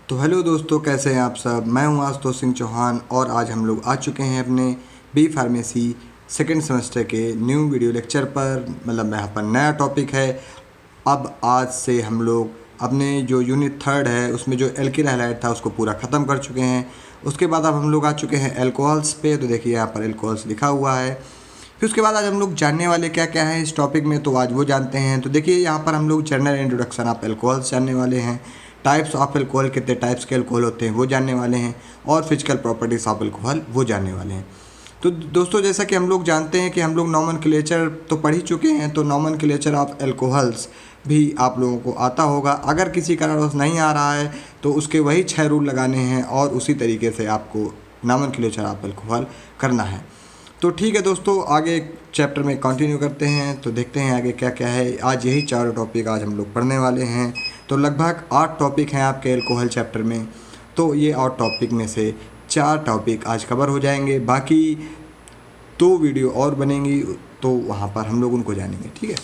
तो हेलो दोस्तों, कैसे हैं आप सब। मैं हूं आशुतोष सिंह चौहान और आज हम लोग आ चुके हैं अपने बी फार्मेसी सेकेंड सेमेस्टर के न्यू वीडियो लेक्चर पर। मतलब यहाँ पर नया टॉपिक है। अब आज से हम लोग अपने जो यूनिट थर्ड है उसमें जो एल्किल हैलाइड था उसको पूरा ख़त्म कर चुके हैं। उसके बाद अब हम लोग आ चुके हैं एल्कोहल्स पे। तो देखिए यहाँ पर एल्कोहल्स लिखा हुआ है। फिर उसके बाद आज हम लोग जानने वाले क्या क्या है इस टॉपिक में, तो आज वो जानते हैं। तो देखिए यहाँ पर हम लोग जनरल इंट्रोडक्शन ऑफ एल्कोहल्स जानने वाले हैं। टाइप्स ऑफ एल्कोहल, कितने टाइप्स के एल्कोहल होते हैं वो जानने वाले हैं। और फिजिकल प्रॉपर्टीज ऑफ एल्कोहल वो जानने वाले हैं। तो दोस्तों, जैसा कि हम लोग जानते हैं कि हम लोग नॉमेनक्लेचर तो पढ़ ही चुके हैं, तो नॉमेनक्लेचर ऑफ एल्कोहल्स भी आप लोगों को आता होगा। अगर किसी कारणवश नहीं आ रहा है तो उसके वही 6 रूल लगाने हैं और उसी तरीके से आपको नॉमेनक्लेचर ऑफ एल्कोहल करना है। तो ठीक है दोस्तों, आगे चैप्टर में कंटिन्यू करते हैं। तो देखते हैं आगे क्या क्या है। आज यही 4 टॉपिक आज हम लोग पढ़ने वाले हैं। तो लगभग 8 टॉपिक हैं आपके एल्कोहल चैप्टर में। तो ये 8 टॉपिक में से 4 टॉपिक आज कवर हो जाएंगे। बाकी 2 वीडियो और बनेंगी तो वहाँ पर हम लोग उनको जानेंगे। ठीक है,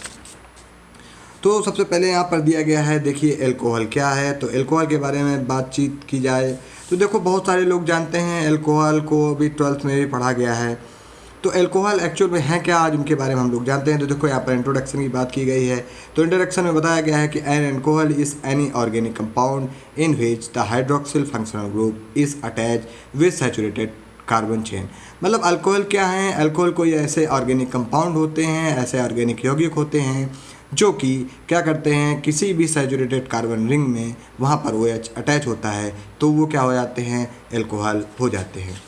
तो सबसे पहले यहाँ पर दिया गया है, देखिए एल्कोहल क्या है। तो एल्कोहल के बारे में बातचीत की जाए तो देखो बहुत सारे लोग जानते हैं एल्कोहल को, अभी 12th में भी पढ़ा गया है। तो एल्कोहल एक्चुअल में है क्या, आज उनके बारे में हम लोग जानते हैं। तो देखो यहाँ पर इंट्रोडक्शन की बात की गई है। तो इंट्रोडक्शन में बताया गया है कि N alcohol is any organic compound in which the hydroxyl functional group is attach with saturated carbon chain. मतलब अल्कोहल क्या है, अल्कोहल कोई ऐसे ऑर्गेनिक कंपाउंड होते हैं, ऐसे ऑर्गेनिक यौगिक होते हैं जो कि क्या करते हैं, किसी भी सैचुरेटेड कार्बन रिंग में वहाँ पर OH अटैच होता है तो वो क्या हो जाते हैं, एल्कोहल हो जाते हैं।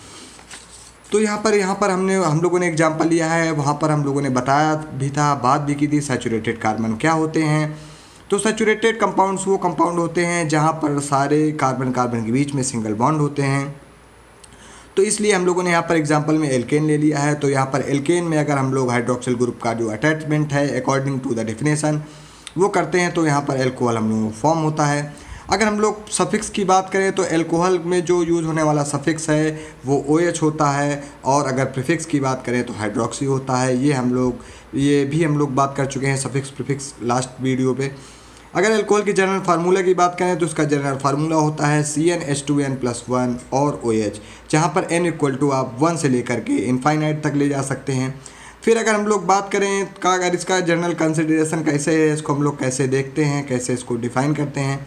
तो यहाँ पर हम लोगों ने एग्जाम्पल लिया है। वहाँ पर हम लोगों ने बताया भी था, बात भी की थी सैचुरेटेड कार्बन क्या होते हैं। तो सैचुरेटेड कंपाउंड्स वो कंपाउंड होते हैं जहाँ पर सारे कार्बन कार्बन के बीच में सिंगल बॉन्ड होते हैं। तो इसलिए हम लोगों ने यहाँ पर एग्जांपल में एल्केन ले लिया है। तो यहाँ पर एल्केन में अगर हम लोग हाइड्रोक्सिल ग्रुप का जो अटैचमेंट है अकॉर्डिंग टू द डेफिनेशन वो करते हैं तो यहाँ पर एल्कोहल हम लोगों को फॉर्म होता है। अगर हम लोग सफिक्स की बात करें तो एल्कोहल में जो यूज़ होने वाला सफिक्स है वो OH होता है। और अगर प्रीफिक्स की बात करें तो हाइड्रोक्सी होता है। ये भी हम लोग बात कर चुके हैं सफिक्स प्रीफिक्स लास्ट वीडियो पे। अगर एल्कोहल की जनरल फार्मूला की बात करें तो इसका जनरल फार्मूला होता है CnH2n+1 और OH, जहाँ पर n इक्वल टू आप 1 से लेकर के इनफाइनाइट तक ले जा सकते हैं। फिर अगर हम लोग बात करें का अगर इसका जनरल कंसिडरेशन कैसे है, इसको हम लोग कैसे देखते हैं, कैसे इसको डिफ़ाइन करते हैं,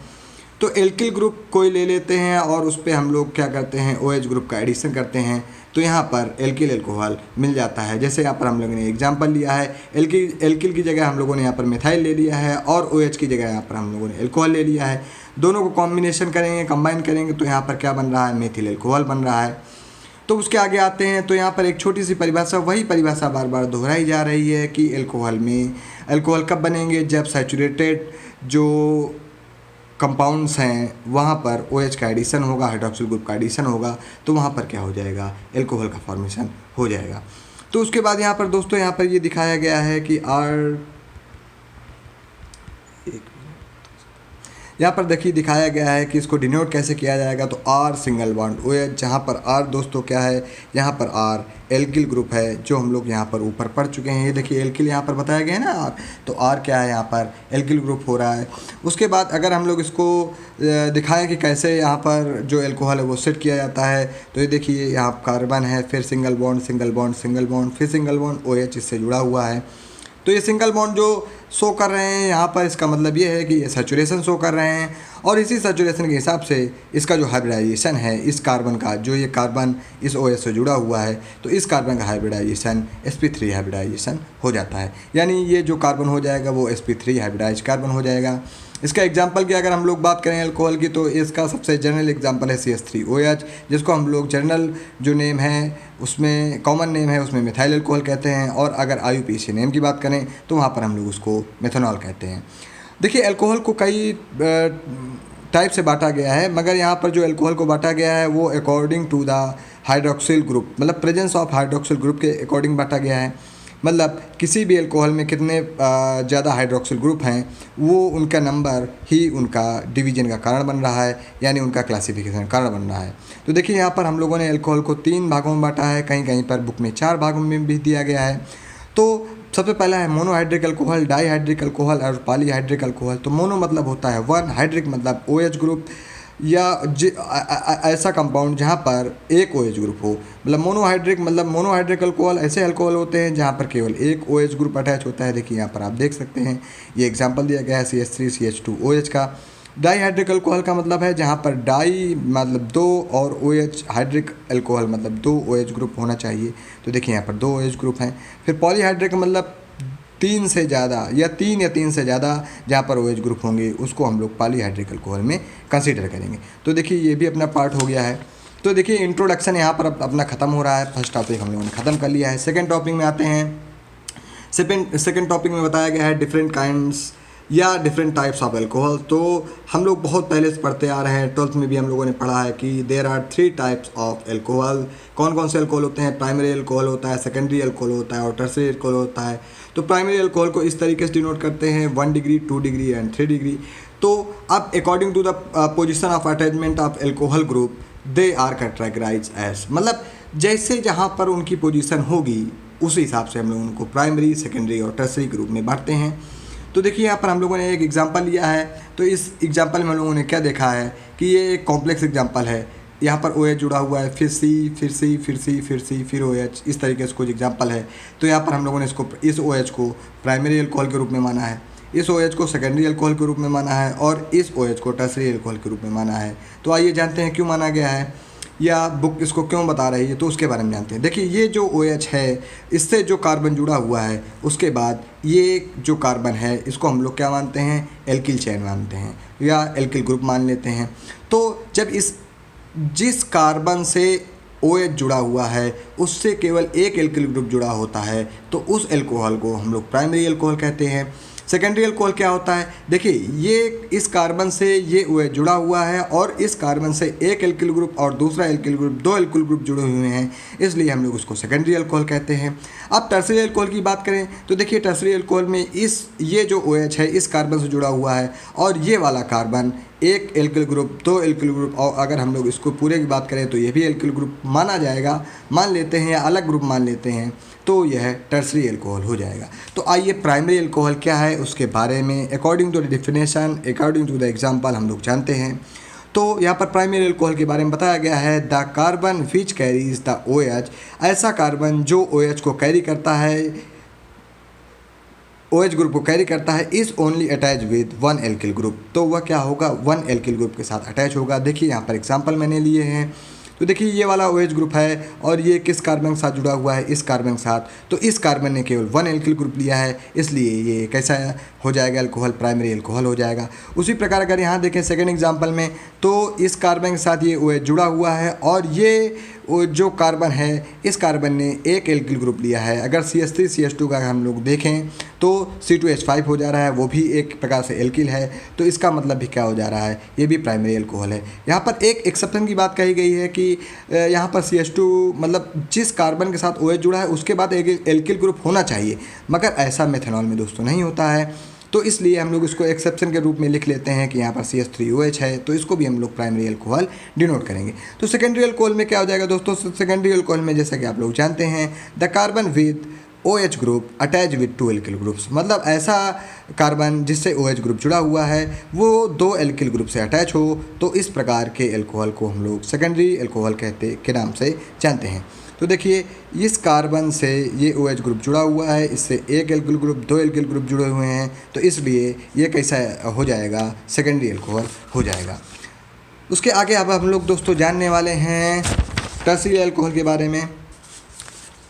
तो एल्किल ग्रुप कोई ले लेते हैं और उस पर हम लोग क्या करते हैं, OH ग्रुप का एडिशन करते हैं तो यहाँ पर एल्किल एल्कोहल मिल जाता है। जैसे यहाँ पर हम लोगों ने एग्जांपल लिया है, एल्किल की जगह हम लोगों ने यहाँ पर मिथाइल ले लिया है और OH की जगह यहाँ पर हम लोगों ने एल्कोहल ले लिया है। दोनों को कॉम्बिनेशन करेंगे, कंबाइन करेंगे तो यहाँ पर क्या बन रहा है, मेथिल एल्कोहल बन रहा है। तो उसके आगे आते हैं तो यहाँ पर एक छोटी सी परिभाषा, वही परिभाषा बार बार दोहराई जा रही है कि एल्कोहल कब बनेंगे, जब सैचुरेटेड जो कंपाउंड्स हैं वहाँ पर OH का एडिशन होगा, हाइड्रोक्सिल ग्रुप का एडिशन होगा तो वहाँ पर क्या हो जाएगा, एल्कोहल का फॉर्मेशन हो जाएगा। तो उसके बाद यहाँ पर दोस्तों यहाँ पर ये दिखाया गया है कि यहाँ पर देखिए दिखाया गया है कि इसको डिनोट कैसे किया जाएगा। तो R सिंगल बॉन्ड OH, जहाँ पर R दोस्तों क्या है, यहाँ पर R एल्किल ग्रुप है जो हम लोग यहाँ पर ऊपर पढ़ चुके हैं। ये देखिए एल्किल यहाँ पर बताया गया है ना R, तो R क्या है, यहाँ पर एल्किल ग्रुप हो रहा है। उसके बाद अगर हम लोग इसको दिखाएं कि कैसे यहाँ पर जो एल्कोहल है वो सेट किया जाता है, तो ये देखिए यहाँ कार्बन है, फिर single bond single bond single bond, फिर सिंगल बॉन्ड OH इससे जुड़ा हुआ है। तो ये सिंगल बॉन्ड जो शो कर रहे हैं यहाँ पर, इसका मतलब ये है कि ये सैचुरेशन शो कर रहे हैं और इसी सैचुरेशन के हिसाब से इसका जो हाइब्रिडाइजेशन है इस कार्बन का, जो ये कार्बन इस OH से जुड़ा हुआ है तो इस कार्बन का हाइब्रिडाइजेशन sp3 हाइब्रिडाइजेशन हो जाता है। यानी ये जो कार्बन हो जाएगा वो sp3 हाइब्रिडाइज कार्बन हो जाएगा। इसका एग्जांपल की अगर हम लोग बात करें एल्कोहल की तो इसका सबसे जनरल एग्जांपल है CH3OH, जिसको हम लोग जनरल जो नेम है उसमें कॉमन नेम है उसमें मिथाइल एल्कोहल कहते हैं। और अगर IUPAC नेम की बात करें तो वहाँ पर हम लोग उसको मेथनॉल कहते हैं। देखिए एल्कोहल को कई टाइप से बांटा गया है, मगर यहाँ पर जो एल्कोहल को बांटा गया है वो according to the hydroxyl group, मतलब प्रेजेंस ऑफ हाइड्रोक्सिल ग्रुप के अकॉर्डिंग बांटा गया है। मतलब किसी भी एल्कोहल में कितने ज़्यादा हाइड्रोक्सिल ग्रुप हैं वो उनका नंबर ही उनका डिवीजन का कारण बन रहा है, यानी उनका क्लासिफिकेशन का कारण बन रहा है। तो देखिए यहाँ पर हम लोगों ने एल्कोहल को 3 भागों में बांटा है, कहीं कहीं पर बुक में 4 भागों में भी दिया गया है। तो सबसे पहला है मोनोहाइड्रिक अल्कोहल, डाईहाइड्रिक अल्कोहल और पॉलीहाइड्रिक अल्कोहल। तो मोनो मतलब होता है 1, हाइड्रिक मतलब OH ग्रुप, या ऐसा कंपाउंड जहाँ पर एक OH ग्रुप हो, मतलब मोनोहाइड्रिक अल्कोहल ऐसे अल्कोहल होते हैं जहाँ पर केवल एक OH ग्रुप अटैच होता है। देखिए यहाँ पर आप देख सकते हैं, ये एग्जांपल दिया गया है CH3CH2OH का। डाईहाइड्रिक अल्कोहल का मतलब है जहाँ पर डाई मतलब दो और OH हाइड्रिक अल्कोहल मतलब दो OH ग्रुप होना चाहिए। तो देखिए यहाँ पर दो OH ग्रुप हैं। फिर पॉलीहाइड्रिक मतलब तीन से ज़्यादा या तीन से ज़्यादा जहाँ पर OH ग्रुप होंगे उसको हम लोग पॉलीहाइड्रिक अल्कोहल में कंसीडर करेंगे। तो देखिए ये भी अपना पार्ट हो गया है। तो देखिए इंट्रोडक्शन यहाँ पर अपना ख़त्म हो रहा है। फर्स्ट टॉपिक हम लोगों ने ख़त्म कर लिया है। सेकेंड टॉपिक में आते हैं। सेकेंड टॉपिक में बताया गया है डिफरेंट काइंड्स या डिफरेंट टाइप्स ऑफ अल्कोहल। तो हम लोग बहुत पहले से पढ़ते आ रहे हैं, 12th में भी हम लोगों ने पढ़ा है कि there are 3 types of alcohol. कौन कौन से अल्कोहल होते हैं? प्राइमरी अल्कोहल होता है, सेकेंडरी अल्कोहल होता है और टर्शियरी अल्कोहल होता है। तो प्राइमरी अल्कोहल को इस तरीके से डिनोट करते हैं 1 डिग्री, 2 डिग्री एंड 3 डिग्री। तो अब according to the position of attachment of alcohol group they are categorised as, मतलब जैसे जहाँ पर उनकी पोजीशन होगी उस हिसाब से हम लोग उनको प्राइमरी, सेकेंडरी और टर्शियरी ग्रुप में बांटते हैं। तो देखिए यहाँ पर हम लोगों ने एक एग्जांपल लिया है। तो इस एग्जांपल में हम लोगों ने क्या देखा है कि ये एक कॉम्प्लेक्स एग्जांपल है। यहाँ पर OH जुड़ा हुआ है, फिर C, फिर C, फिर C, फिर C, फिर OH, इस तरीके से कुछ एग्जांपल है। तो यहाँ पर हम लोगों ने इस OH को प्राइमरी अल्कोहल के रूप में माना है, इस OH को सेकेंडरी अल्कोहल के रूप में माना है और इस OH को टर्शियरी अल्कोहल के रूप में माना है। तो आइए जानते हैं क्यों माना गया है या बुक इसको क्यों बता रही है, तो उसके बारे में जानते हैं। देखिए ये जो OH है इससे जो कार्बन जुड़ा हुआ है उसके बाद ये जो कार्बन है इसको हम लोग क्या मानते हैं? एल्किल चेन मानते हैं या एल्किल ग्रुप मान लेते हैं। तो जब जिस कार्बन से OH जुड़ा हुआ है उससे केवल एक एल्किल ग्रुप जुड़ा होता है तो उस अल्कोहल को हम लोग प्राइमरी अल्कोहल कहते हैं। सेकेंडरी अल्कोहल क्या होता है? देखिए ये इस कार्बन से ये OH जुड़ा हुआ है और इस कार्बन से एक एल्किल ग्रुप और दूसरा एल्किल ग्रुप, दो एल्किल ग्रुप जुड़े हुए हैं, इसलिए हम लोग उसको सेकेंडरी अल्कोहल कहते हैं। अब टर्शियरी अल्कोहल की बात करें तो देखिए टर्शियरी अल्कोहल में ये जो OH है इस कार्बन से जुड़ा हुआ है और ये वाला कार्बन एक एल्किल ग्रुप, दो एल्किल ग्रुप, और अगर हम लोग इसको पूरे की बात करें तो ये भी एल्किल ग्रुप माना जाएगा, मान लेते हैं या अलग ग्रुप मान लेते हैं, तो यह टर्शियरी अल्कोहल हो जाएगा। तो आइए प्राइमरी अल्कोहल क्या है उसके बारे में according to the definition, according to the example हम लोग जानते हैं। तो यहाँ पर प्राइमरी अल्कोहल के बारे में बताया गया है the carbon which carries the OH, ऐसा कार्बन जो OH को कैरी करता है, OH ग्रुप को कैरी करता है, is only attach with 1 alkyl group. तो वह क्या होगा? 1 एल्किल ग्रुप के साथ अटैच होगा। देखिए यहाँ पर एग्जांपल मैंने लिए हैं। तो देखिए ये वाला OH ग्रुप है और ये किस कार्बन के साथ जुड़ा हुआ है? इस कार्बन के साथ। तो इस कार्बन ने केवल 1 एल्किल ग्रुप लिया है, इसलिए ये कैसा हो जाएगा? अल्कोहल, प्राइमरी अल्कोहल हो जाएगा। उसी प्रकार अगर यहाँ देखें सेकेंड एग्जांपल में, तो इस कार्बन के साथ ये OH जुड़ा हुआ है और ये जो कार्बन है इस कार्बन ने एक एल्किल ग्रुप लिया है। अगर CH3CH2 का हम लोग देखें तो C2H5 हो जा रहा है, वो भी एक प्रकार से एल्किल है। तो इसका मतलब भी क्या हो जा रहा है? ये भी प्राइमरी अल्कोहल है। यहाँ पर एक एक्सेप्शन की बात कही गई है कि यहाँ पर CH2 मतलब जिस कार्बन के साथ OH जुड़ा है उसके बाद एक एल्किल ग्रुप होना चाहिए, मगर ऐसा मेथनॉल में दोस्तों नहीं होता है। तो इसलिए हम लोग इसको एक्सेप्शन के रूप में लिख लेते हैं कि यहाँ पर CH3OH है, तो इसको भी हम लोग प्राइमरी अल्कोहल डिनोट करेंगे। तो सेकेंडरी अल्कोहल में क्या हो जाएगा दोस्तों? सेकेंडरी अल्कोहल में जैसा कि आप लोग जानते हैं the carbon with OH group attach with 2 alkyl groups, मतलब ऐसा कार्बन जिससे OH ग्रुप जुड़ा हुआ है वो 2 एल्किल ग्रुप से अटैच हो, तो इस प्रकार के अल्कोहल को हम लोग सेकेंडरी अल्कोहल के नाम से जानते हैं। तो देखिए इस कार्बन से ये OH ग्रुप जुड़ा हुआ है, इससे एक एल्किल ग्रुप, 2 एल्किल ग्रुप जुड़े हुए हैं, तो इसलिए ये कैसा हो जाएगा? सेकेंडरी अल्कोहल हो जाएगा। उसके आगे अब हम लोग दोस्तों जानने वाले हैं टर्शियरी अल्कोहल के बारे में।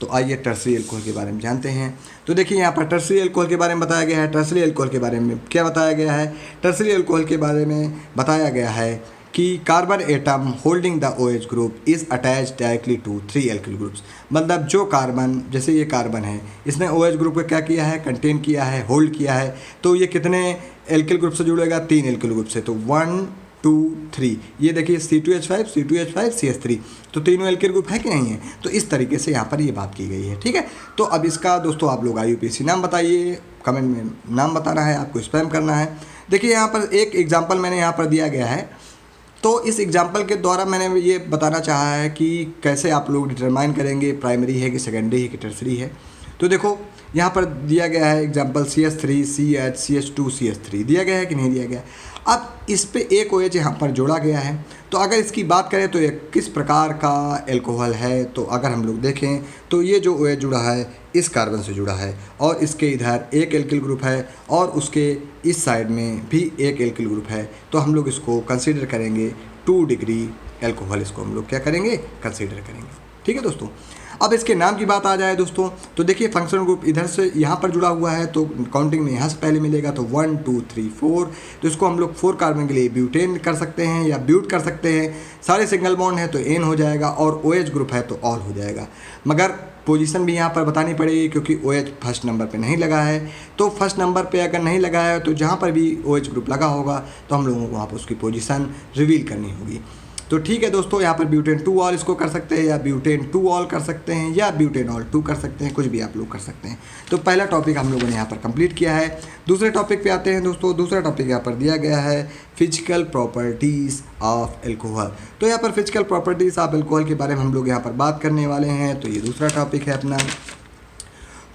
तो आइए टर्शियरी अल्कोहल के बारे में जानते हैं। तो देखिए यहाँ पर टर्शियरी अल्कोहल के बारे में बताया गया है। टर्शियरी अल्कोहल के बारे में क्या बताया गया है? टर्शियरी अल्कोहल के बारे में बताया गया है कि carbon atom holding the OH group is attach directly to 3 alkyl groups, मतलब जो कार्बन, जैसे ये कार्बन है, इसने OH ग्रुप को क्या किया है? कंटेन किया है, होल्ड किया है। तो ये कितने एल्किल ग्रुप से जुड़ेगा? 3 एल्किल ग्रुप से। तो 1 2 3, ये देखिए C2H5 C2H5 CH3, तो तीनों एल्किल ग्रुप है कि नहीं है? तो इस तरीके से यहाँ पर ये बात की गई है। ठीक है, तो अब इसका दोस्तों आप लोग IUPAC नाम बताइए, कमेंट में नाम बताना है, आपको स्पैम करना है। देखिए यहाँ पर एक एग्जाम्पल मैंने यहाँ पर दिया गया है। तो इस एग्जाम्पल के द्वारा मैंने ये बताना चाहा है कि कैसे आप लोग डिटरमाइन करेंगे प्राइमरी है कि सेकेंडरी है कि टर्शियरी है। तो देखो यहाँ पर दिया गया है example CH3 CH CH2 CH3 दिया गया है कि नहीं दिया गया? अब इस पे एक OH यहाँ पर जोड़ा गया है। तो अगर इसकी बात करें तो ये किस प्रकार का एल्कोहल है, तो अगर हम लोग देखें तो ये जो OH जुड़ा है इस कार्बन से जुड़ा है और इसके इधर एक एल्किल ग्रुप है और उसके इस साइड में भी एक एल्किल ग्रुप है। तो हम लोग इसको कंसीडर करेंगे 2 डिग्री एल्कोहल, इसको हम लोग क्या करेंगे, कंसीडर करेंगे। ठीक है दोस्तों। अब इसके नाम की बात आ जाए दोस्तों, तो देखिए फंक्शनल ग्रुप इधर से यहाँ पर जुड़ा हुआ है, तो काउंटिंग में यहाँ से पहले मिलेगा तो 1 2 3 4। तो इसको हम लोग 4 कार्बन के लिए ब्यूटेन कर सकते हैं या ब्यूट कर सकते हैं। सारे सिंगल बॉन्ड है तो एन हो जाएगा और OH ग्रुप है तो ऑल हो जाएगा। मगर पोजीशन भी यहाँ पर बतानी पड़ेगी क्योंकि OH फर्स्ट नंबर पे नहीं लगा है। तो फर्स्ट नंबर पे अगर नहीं लगा है तो जहाँ पर भी OH ग्रुप लगा होगा तो हम लोगों को वहाँ पर उसकी पोजीशन रिवील करनी होगी। तो ठीक है दोस्तों, यहाँ पर ब्यूटेन 2 ऑल इसको कर सकते हैं या ब्यूटेन 2 ऑल कर सकते हैं या ब्यूटेन ऑल 2 कर सकते हैं, कुछ भी आप लोग कर सकते हैं। तो पहला टॉपिक हम लोगों ने यहाँ पर कंप्लीट किया है। दूसरे टॉपिक पे आते हैं दोस्तों। दूसरा टॉपिक यहाँ पर दिया गया है फिजिकल प्रॉपर्टीज़ ऑफ एल्कोहल। तो यहाँ पर फिजिकल प्रॉपर्टीज़ ऑफ एल्कोहल के बारे में हम लोग यहाँ पर बात करने वाले हैं। तो ये दूसरा टॉपिक है अपना।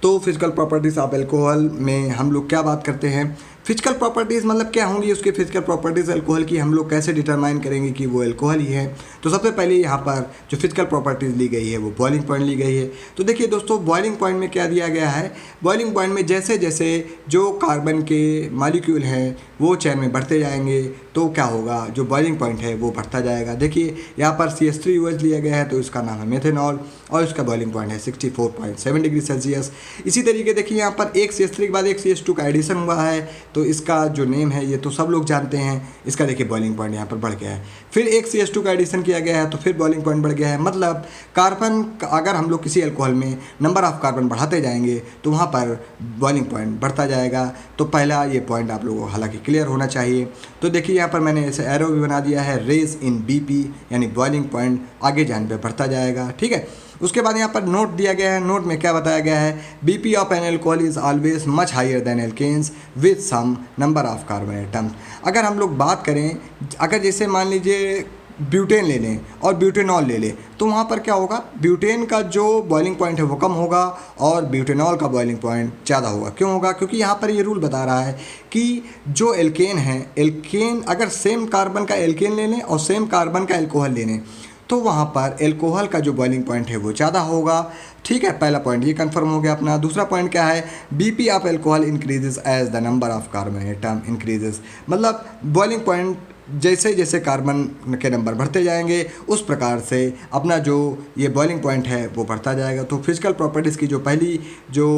तो फिजिकल प्रॉपर्टीज़ ऑफ एल्कोहल में हम लोग क्या बात करते हैं, फिजिकल प्रॉपर्टीज़ मतलब क्या होंगी, उसकी फिजिकल प्रॉपर्टीज़ अल्कोहल की हम लोग कैसे डिटरमाइन करेंगे कि वो अल्कोहल ही है। तो सबसे पहले यहाँ पर जो फिजिकल प्रॉपर्टीज़ ली गई है वो बॉइलिंग पॉइंट ली गई है। तो देखिए दोस्तों, बॉइलिंग पॉइंट में क्या दिया गया है, बॉइलिंग पॉइंट में जैसे जैसे जो कार्बन के मॉलिक्यूल हैं वो चैन में बढ़ते जाएंगे तो क्या होगा, जो बॉइलिंग पॉइंट है वो बढ़ता जाएगा। देखिए यहाँ पर CH3OH लिया गया है तो इसका नाम है मेथेनॉल और इसका बॉइलिंग पॉइंट है 64.7 डिग्री सेल्सियस। इसी तरीके देखिए यहाँ पर एक CH3 के बाद एक CH2 का एडिशन हुआ है तो इसका जो नेम है ये तो सब लोग जानते हैं। इसका देखिए बॉइलिंग पॉइंट यहाँ पर बढ़ गया है। फिर एक CH2 का एडिशन किया गया है तो फिर बॉइलिंग पॉइंट बढ़ गया है। मतलब कार्बन अगर हम लोग किसी अल्कोहल में नंबर ऑफ कार्बन बढ़ाते जाएंगे तो वहाँ पर बॉइलिंग पॉइंट बढ़ता जाएगा। तो पहला ये पॉइंट आप लोगों को हालांकि क्लियर होना चाहिए। तो देखिए यहाँ पर मैंने ऐसे एरो भी बना दिया है, रेज इन BP यानी बॉइलिंग पॉइंट आगे जाने पे बढ़ता जाएगा। ठीक है। उसके बाद यहाँ पर नोट दिया गया है। नोट में क्या बताया गया है, BP of an alcohol is always much higher than alkanes with same number of carbon atoms. अगर हम लोग बात करें, अगर जैसे मान लीजिए ब्यूटेन ले लें और ब्यूटेनॉल ले लें तो वहाँ पर क्या होगा, ब्यूटेन का जो बॉइलिंग पॉइंट है वो कम होगा और ब्यूटेनॉल का बॉइलिंग पॉइंट ज़्यादा होगा। क्यों होगा, क्योंकि यहाँ पर ये रूल बता रहा है कि जो एल्केन है, एल्केन अगर सेम कार्बन का एल्केन ले लें और सेम कार्बन का एल्कोहल ले लें तो वहाँ पर एल्कोहल का जो बॉइलिंग पॉइंट है वो ज़्यादा होगा। ठीक है, पहला पॉइंट ये कंफर्म हो गया अपना। दूसरा पॉइंट क्या है, BP of alcohol increases as the number of carbon atom increases. मतलब बॉइलिंग पॉइंट जैसे जैसे कार्बन के नंबर बढ़ते जाएंगे उस प्रकार से अपना जो ये बॉइलिंग पॉइंट है वो बढ़ता जाएगा। तो फिजिकल प्रॉपर्टीज़ की जो पहली जो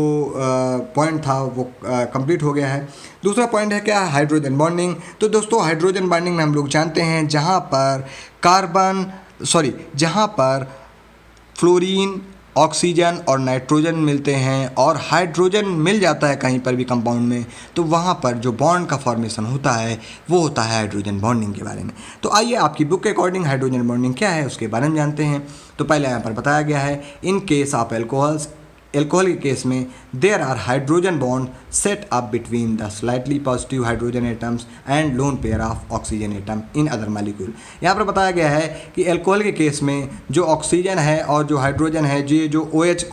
पॉइंट था वो कंप्लीट हो गया है। दूसरा पॉइंट है क्या, हाइड्रोजन बॉन्डिंग। तो दोस्तों हाइड्रोजन बॉन्डिंग में हम लोग जानते हैं जहाँ पर फ्लोरीन, ऑक्सीजन और नाइट्रोजन मिलते हैं और हाइड्रोजन मिल जाता है कहीं पर भी कंपाउंड में तो वहाँ पर जो बॉन्ड का फॉर्मेशन होता है वो होता है हाइड्रोजन बॉन्डिंग के बारे में। तो आइए आपकी बुक के अकॉर्डिंग हाइड्रोजन बॉन्डिंग क्या है उसके बारे में जानते हैं। तो पहले यहाँ पर बताया गया है, इन केस ऑफ एल्कोहल के केस में there are hydrogen bond set up between the slightly positive hydrogen atoms and lone pair of oxygen atom in other molecule. यहाँ पर बताया गया है कि एल्कोहल के केस में जो ऑक्सीजन है और जो हाइड्रोजन है जो OH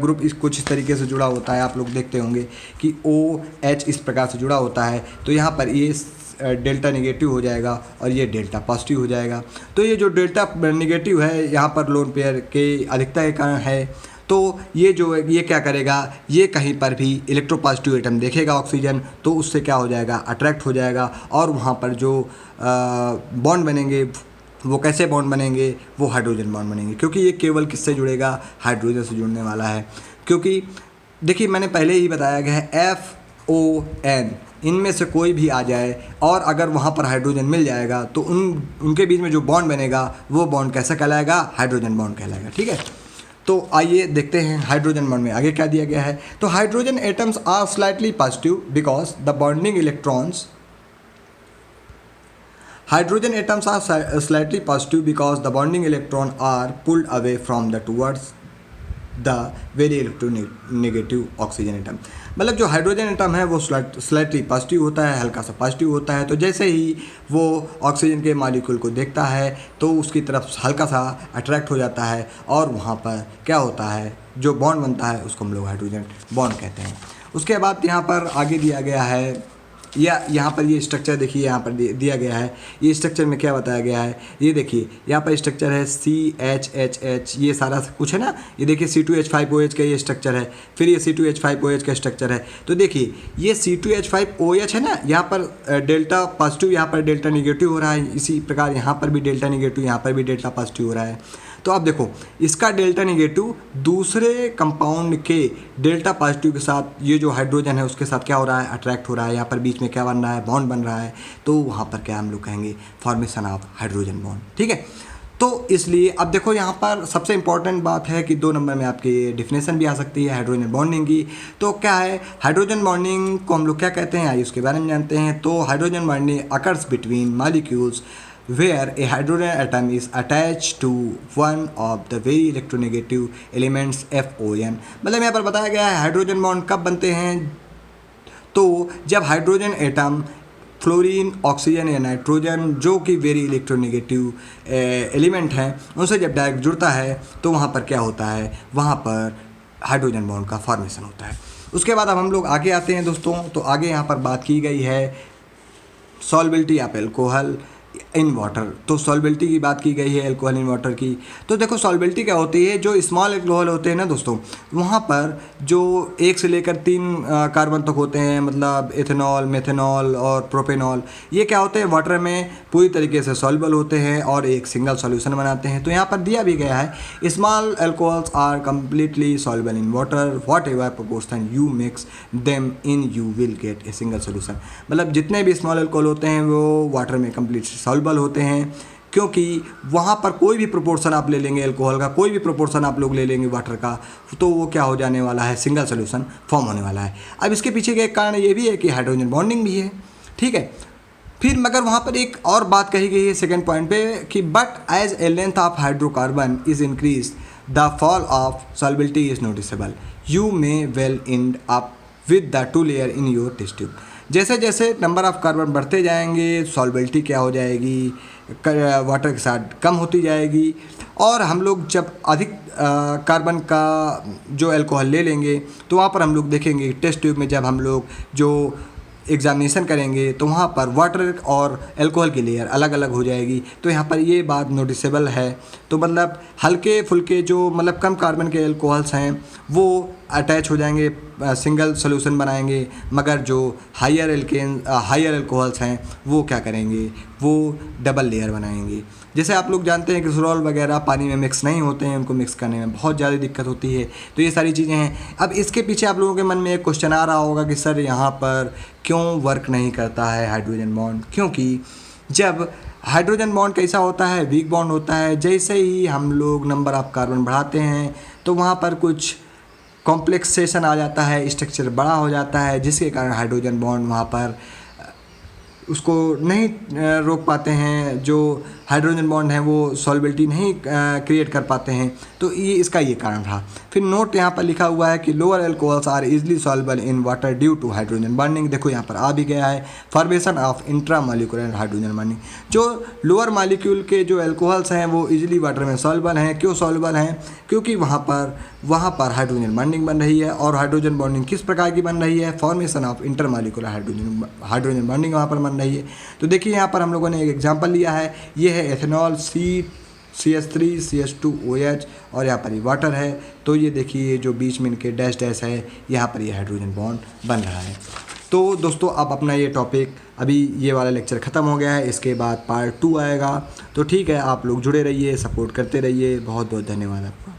ग्रुप कुछ इस तरीके से जुड़ा होता है। आप लोग देखते होंगे कि OH इस प्रकार से जुड़ा होता है तो यहाँ पर ये डेल्टा नेगेटिव हो जाएगा और ये डेल्टा पॉजिटिव हो जाएगा। तो ये जो डेल्टा नेगेटिव है यहाँ पर लोन पेयर के अधिकता के कारण है। तो ये क्या करेगा, ये कहीं पर भी इलेक्ट्रोपॉजिटिव एटम देखेगा ऑक्सीजन तो उससे क्या हो जाएगा, अट्रैक्ट हो जाएगा और वहाँ पर जो बॉन्ड बनेंगे वो कैसे बॉन्ड बनेंगे, वो हाइड्रोजन बॉन्ड बनेंगे। क्योंकि ये केवल किससे जुड़ेगा, हाइड्रोजन से जुड़ने वाला है। क्योंकि देखिए मैंने पहले ही बताया गया है FON इनमें से कोई भी आ जाए और अगर वहाँ पर हाइड्रोजन मिल जाएगा तो उनके बीच में जो बॉन्ड बनेगा वो बॉन्ड कैसा कहलाएगा, हाइड्रोजन बॉन्ड कहलाएगा। ठीक है। तो आइए देखते हैं हाइड्रोजन बॉन्ड में आगे क्या दिया गया है। तो hydrogen atoms are slightly positive because the bonding electrons Hydrogen atoms are slightly positive because the bonding electron are pulled away from the towards the very electronegative oxygen atom. मतलब जो hydrogen atom है वो slightly positive होता है, हल्का सा positive होता है। तो जैसे ही वो ऑक्सीजन के मॉलिक्यूल को देखता है तो उसकी तरफ हल्का सा अट्रैक्ट हो जाता है और वहाँ पर क्या होता है, जो बॉन्ड बनता है उसको हम लोग हाइड्रोजन बॉन्ड कहते हैं। उसके बाद यहाँ पर आगे दिया गया है या यहाँ पर ये स्ट्रक्चर देखिए, यहाँ पर दिया गया है। ये स्ट्रक्चर में क्या बताया गया है, ये देखिए यहाँ पर स्ट्रक्चर है CHHH, ये सारा कुछ है ना। ये देखिए C2H5OH का ये स्ट्रक्चर है, फिर ये C2H5OH का स्ट्रक्चर है। तो देखिए ये C2H5OH है ना, यहाँ पर डेल्टा पॉजिटिव, यहाँ पर डेल्टा निगेटिव हो रहा है। इसी प्रकार यहाँ पर भी डेल्टा निगेटिव, यहाँ पर भी डेल्टा पॉजिटिव हो रहा है। तो अब देखो इसका डेल्टा निगेटिव दूसरे कंपाउंड के डेल्टा पॉजिटिव के साथ, ये जो हाइड्रोजन है उसके साथ क्या हो रहा है, अट्रैक्ट हो रहा है। यहाँ पर बीच में क्या बन रहा है, बॉन्ड बन रहा है। तो वहाँ पर क्या हम लोग कहेंगे, फॉर्मेशन ऑफ हाइड्रोजन बॉन्ड। ठीक है, तो इसलिए अब देखो यहाँ पर सबसे इंपॉर्टेंट बात है कि 2 नंबर में आपकी डेफिनेशन भी आ सकती है हाइड्रोजन बॉन्डिंग की। तो क्या है हाइड्रोजन बॉन्डिंग को हम लोग क्या कहते हैं, आइए उसके बारे में जानते हैं। तो hydrogen bonding occurs between molecules where a hydrogen atom is attached to one of the very electronegative elements FON। मतलब यहाँ पर बताया गया है हाइड्रोजन बॉन्ड कब बनते हैं, तो जब हाइड्रोजन एटम फ्लोरीन, ऑक्सीजन या नाइट्रोजन जो कि वेरी इलेक्ट्रोनेगेटिव एलिमेंट हैं उनसे जब डायरेक्ट जुड़ता है तो वहाँ पर क्या होता है, वहाँ पर हाइड्रोजन बॉन्ड का फॉर्मेशन होता है। उसके बाद अब हम लोग आगे आते हैं दोस्तों। तो आगे यहाँ पर बात की गई है सॉल्बिलिटी ऑफ एल्कोहल इन वाटर। तो सॉल्बिलिटी की बात की गई है एल्कोहल इन वाटर की। तो देखो सॉल्बिलिटी क्या होती है, जो स्मॉल एल्कोहल होते हैं ना दोस्तों, वहाँ पर जो 1 से लेकर 3 कार्बन तक होते हैं, मतलब इथेनॉल, मेथेनॉल और प्रोपेनॉल, ये क्या होते हैं वाटर में पूरी तरीके से सॉल्युबल होते हैं और एक सिंगल सॉल्यूशन बनाते हैं। तो यहाँ पर दिया भी गया है small alcohols are completely soluble in water, whatever proportion you mix them in you will get a single solution. मतलब जितने भी स्मॉल एल्कोहल होते हैं वो वाटर में कम्प्लीट सॉल्युबल होते हैं, क्योंकि वहाँ पर कोई भी प्रोपोर्शन आप ले लेंगे एल्कोहल का, कोई भी प्रोपोर्शन आप लोग ले लेंगे वाटर का, तो वो क्या हो जाने वाला है, सिंगल सोल्यूशन फॉर्म होने वाला है। अब इसके पीछे का एक कारण ये भी है कि हाइड्रोजन बॉन्डिंग भी है। ठीक है, फिर मगर वहाँ पर एक और बात कही गई है सेकेंड पॉइंट पे कि but as a length of hydrocarbon is increase the fall of solubility is noticeable, you may well end up with the 2 layer in your test tube. जैसे जैसे नंबर ऑफ़ कार्बन बढ़ते जाएंगे सॉल्बिलिटी क्या हो जाएगी, water के साथ कम होती जाएगी। और हम लोग जब अधिक कार्बन का जो अल्कोहल ले लेंगे तो वहाँ पर हम लोग देखेंगे टेस्ट ट्यूब में जब हम लोग जो एग्जामिनेशन करेंगे तो वहाँ पर वाटर और अल्कोहल की लेयर अलग अलग हो जाएगी। तो यहाँ पर ये बात नोटिसेबल है। तो मतलब हल्के फुल्के जो मतलब कम कार्बन के अल्कोहल्स हैं वो अटैच हो जाएंगे, सिंगल सोल्यूशन बनाएंगे, मगर जो हायर अल्कोहल्स हैं वो क्या करेंगे, वो डबल लेयर बनाएंगे। जैसे आप लोग जानते हैं कि क्लोरोल वगैरह पानी में मिक्स नहीं होते हैं, उनको मिक्स करने में बहुत ज़्यादा दिक्कत होती है। तो ये सारी चीज़ें हैं। अब इसके पीछे आप लोगों के मन में एक क्वेश्चन आ रहा होगा कि सर यहाँ पर क्यों वर्क नहीं करता है हाइड्रोजन बॉन्ड, क्योंकि जब हाइड्रोजन बॉन्ड कैसा होता है, वीक बॉन्ड होता है। जैसे ही हम लोग नंबर ऑफ़ कार्बन बढ़ाते हैं तो वहाँ पर कुछ कॉम्प्लेक्सेशन आ जाता है, स्ट्रक्चर बड़ा हो जाता है, जिसके कारण हाइड्रोजन बॉन्ड वहाँ पर उसको नहीं रोक पाते हैं। जो हाइड्रोजन बॉन्ड है वो सॉल्बिलिटी नहीं क्रिएट कर पाते हैं। तो ये इसका ये कारण रहा। फिर नोट यहाँ पर लिखा हुआ है कि lower alcohols are easily soluble in water due to hydrogen bonding. देखो यहाँ पर आ भी गया है formation of intramolecular hydrogen bonding. जो लोअर मॉलिक्यूल के जो एल्कोहल्स हैं वो इजीली वाटर में सॉल्युबल हैं। क्यों सॉल्युबल हैं, क्योंकि वहाँ पर हाइड्रोजन बॉन्डिंग बन रही है। और हाइड्रोजन बॉन्डिंग किस प्रकार की बन रही है, formation of intermolecular hydrogen bonding वहाँ पर बन रही है। तो देखिए यहाँ पर हम लोगों ने एक एग्जाम्पल लिया है, ये है एथेनॉल CH3 CH2OH और यहाँ पर ये वाटर है। तो ये देखिए जो बीच में इनके डैश डैश है, यहाँ पर ये हाइड्रोजन बॉन्ड बन रहा है। तो दोस्तों अब अपना ये टॉपिक अभी ये वाला लेक्चर ख़त्म हो गया है, इसके बाद पार्ट 2 आएगा। तो ठीक है, आप लोग जुड़े रहिए, सपोर्ट करते रहिए। बहुत बहुत धन्यवाद आपका।